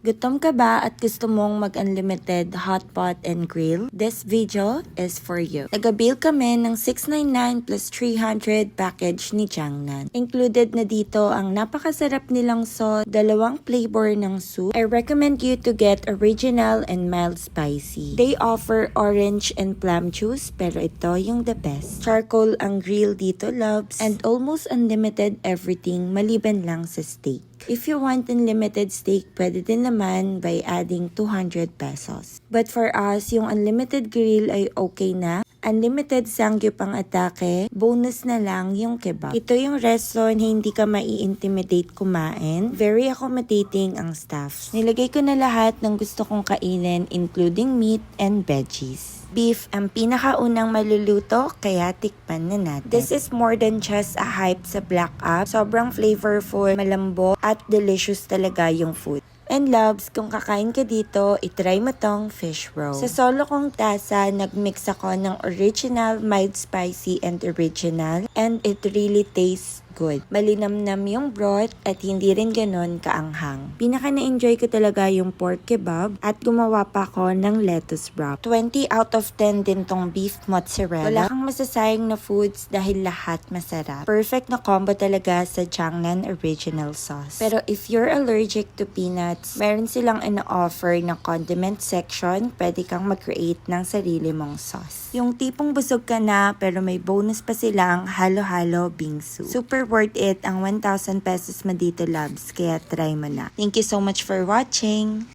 Gutom ka ba at gusto mong mag-unlimited hotpot and grill? This video is for you. Nag-bill kami ng $699 plus $300 package ni Jiangnan. Included na dito ang napakasarap nilang sauce, 2 flavor ng soup. I recommend you to get original and mild spicy. They offer orange and plum juice pero ito yung the best. Charcoal ang grill dito, loves, and almost unlimited everything maliban lang sa steak. If you want unlimited steak, pwede din naman by adding 200 pesos. But for us, yung unlimited grill ay okay na. Unlimited sangyup ang atake, bonus na lang yung kebab. Ito yung restaurant na hindi ka mai-intimidate kumain. Very accommodating ang staff. Nilagay ko na lahat ng gusto kong kainin including meat and veggies. Beef ang pinakaunang maluluto, kaya tikpan na natin. This is more than just a hype sa Black App. Sobrang flavorful, malambot, at delicious talaga yung food. And loves, kung kakain ka dito, itry mo tong fish roll. Sa solo kong tasa, nagmix ako ng original, mild spicy, and original. And it really tastes good. Malinamnam yung broth at hindi rin ganon kaanghang. Pinaka na-enjoy ko talaga yung pork kebab at gumawa pa ako ng lettuce wrap. 20 out of 10 din tong beef mozzarella. Wala kang masasayang na foods dahil lahat masarap. Perfect na combo talaga sa Jiangnan original sauce. Pero if you're allergic to peanuts, meron silang ina-offer na condiment section. Pwede kang mag-create ng sarili mong sauce. Yung tipong busog ka na pero may bonus pa silang halo-halo bingsu. Super worth it ang 1,000 pesos mo dito, loves. Kaya try mo na. Thank you so much for watching!